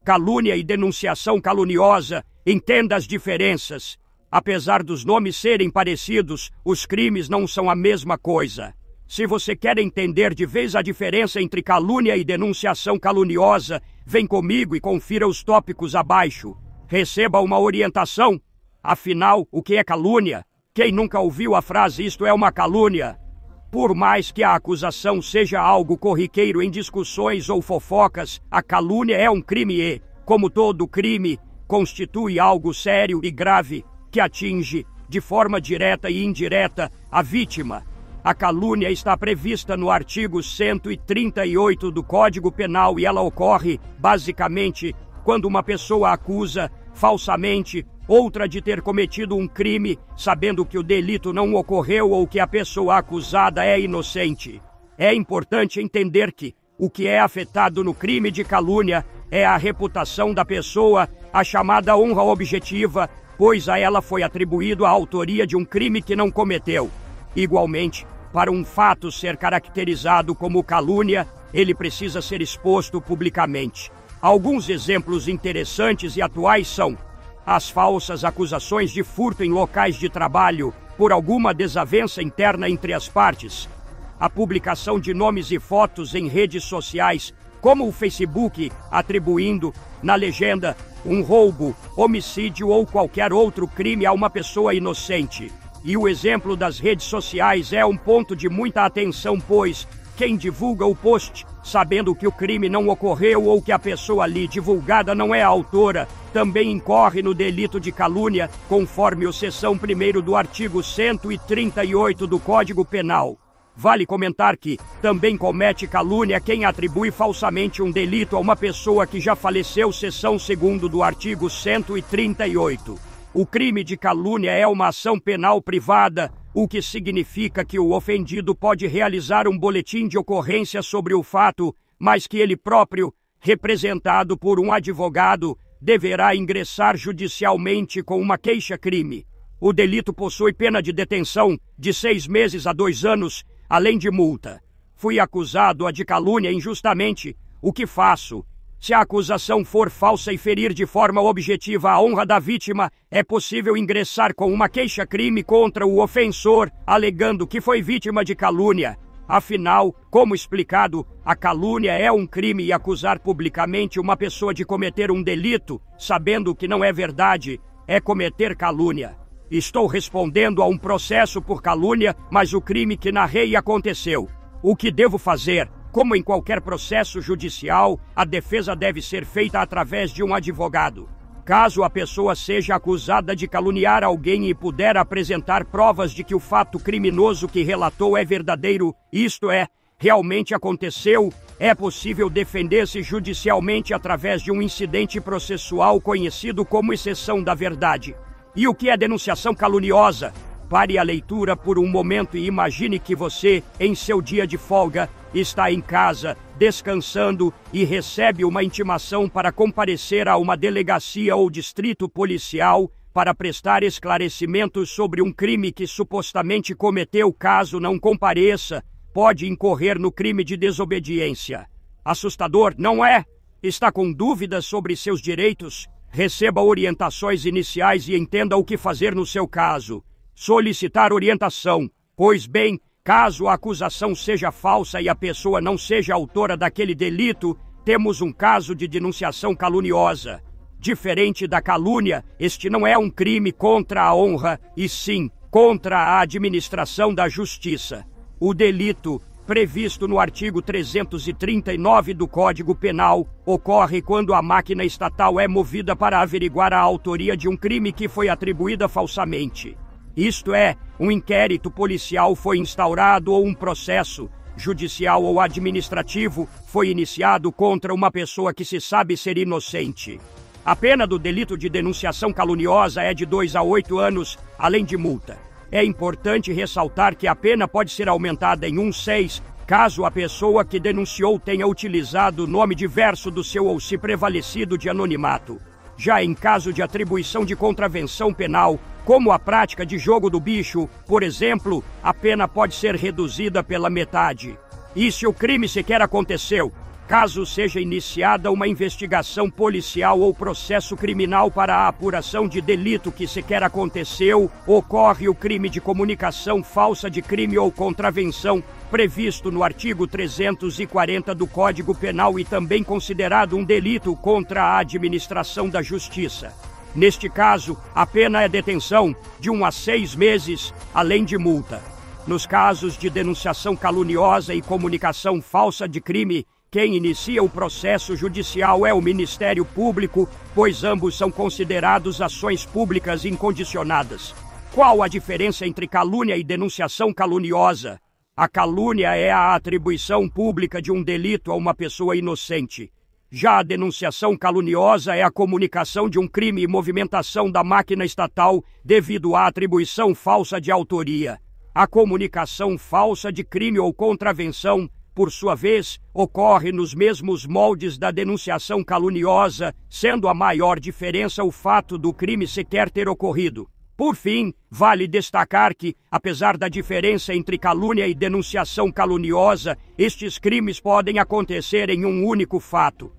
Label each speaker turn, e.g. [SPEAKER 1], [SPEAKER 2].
[SPEAKER 1] calúnia e denunciação caluniosa, entenda as diferenças. Apesar dos nomes serem parecidos, os crimes não são a mesma coisa. Se você quer entender de vez a diferença entre calúnia e denunciação caluniosa, vem comigo e confira os tópicos abaixo. Receba uma orientação. Afinal, o que é calúnia? Quem nunca ouviu a frase "isto é uma calúnia"? Por mais que a acusação seja algo corriqueiro em discussões ou fofocas, a calúnia é um crime e, como todo crime, constitui algo sério e grave que atinge, de forma direta e indireta, a vítima. A calúnia está prevista no artigo 138 do Código Penal e ela ocorre, basicamente, quando uma pessoa acusa, falsamente, outra de ter cometido um crime, sabendo que o delito não ocorreu ou que a pessoa acusada é inocente. É importante entender que o que é afetado no crime de calúnia é a reputação da pessoa, a chamada honra objetiva, pois a ela foi atribuído a autoria de um crime que não cometeu. Igualmente, para um fato ser caracterizado como calúnia, ele precisa ser exposto publicamente. Alguns exemplos interessantes e atuais são as falsas acusações de furto em locais de trabalho por alguma desavença interna entre as partes, a publicação de nomes e fotos em redes sociais, como o Facebook, atribuindo, na legenda, um roubo, homicídio ou qualquer outro crime a uma pessoa inocente. E o exemplo das redes sociais é um ponto de muita atenção, pois quem divulga o post, sabendo que o crime não ocorreu ou que a pessoa ali divulgada não é a autora, também incorre no delito de calúnia, conforme o seção 1º do artigo 138 do Código Penal. Vale comentar que também comete calúnia quem atribui falsamente um delito a uma pessoa que já faleceu, seção 2º do artigo 138. O crime de calúnia é uma ação penal privada, o que significa que o ofendido pode realizar um boletim de ocorrência sobre o fato, mas que ele próprio, representado por um advogado, deverá ingressar judicialmente com uma queixa-crime. O delito possui pena de detenção de 6 meses a 2 anos, além de multa. Fui acusado de calúnia injustamente. O que faço? Se a acusação for falsa e ferir de forma objetiva a honra da vítima, é possível ingressar com uma queixa-crime contra o ofensor, alegando que foi vítima de calúnia. Afinal, como explicado, a calúnia é um crime e acusar publicamente uma pessoa de cometer um delito, sabendo que não é verdade, é cometer calúnia. Estou respondendo a um processo por calúnia, mas o crime que narrei aconteceu. O que devo fazer? Como em qualquer processo judicial, a defesa deve ser feita através de um advogado. Caso a pessoa seja acusada de caluniar alguém e puder apresentar provas de que o fato criminoso que relatou é verdadeiro, isto é, realmente aconteceu, é possível defender-se judicialmente através de um incidente processual conhecido como exceção da verdade. E o que é denunciação caluniosa? Pare a leitura por um momento e imagine que você, em seu dia de folga, está em casa, descansando e recebe uma intimação para comparecer a uma delegacia ou distrito policial para prestar esclarecimentos sobre um crime que supostamente cometeu. Caso não compareça, pode incorrer no crime de desobediência. Assustador, não é? Está com dúvidas sobre seus direitos? Receba orientações iniciais e entenda o que fazer no seu caso. Solicitar orientação. Pois bem, caso a acusação seja falsa e a pessoa não seja autora daquele delito, temos um caso de denunciação caluniosa. Diferente da calúnia, este não é um crime contra a honra, e sim contra a administração da justiça. O delito, previsto no artigo 339 do Código Penal, ocorre quando a máquina estatal é movida para averiguar a autoria de um crime que foi atribuída falsamente. Isto é, um inquérito policial foi instaurado ou um processo judicial ou administrativo foi iniciado contra uma pessoa que se sabe ser inocente. A pena do delito de denunciação caluniosa é de 2 a 8 anos, além de multa. É importante ressaltar que a pena pode ser aumentada em 6, caso a pessoa que denunciou tenha utilizado o nome diverso do seu ou se prevalecido de anonimato. Já em caso de atribuição de contravenção penal, como a prática de jogo do bicho, por exemplo, a pena pode ser reduzida pela metade. E se o crime sequer aconteceu? Caso seja iniciada uma investigação policial ou processo criminal para a apuração de delito que sequer aconteceu, ocorre o crime de comunicação falsa de crime ou contravenção, previsto no artigo 340 do Código Penal e também considerado um delito contra a administração da justiça. Neste caso, a pena é detenção de 1 a 6 meses, além de multa. Nos casos de denunciação caluniosa e comunicação falsa de crime, quem inicia o processo judicial é o Ministério Público, pois ambos são considerados ações públicas incondicionadas. Qual a diferença entre calúnia e denunciação caluniosa? A calúnia é a atribuição pública de um delito a uma pessoa inocente. Já a denunciação caluniosa é a comunicação de um crime e movimentação da máquina estatal devido à atribuição falsa de autoria. A comunicação falsa de crime ou contravenção, por sua vez, ocorre nos mesmos moldes da denunciação caluniosa, sendo a maior diferença o fato do crime sequer ter ocorrido. Por fim, vale destacar que, apesar da diferença entre calúnia e denunciação caluniosa, estes crimes podem acontecer em um único fato.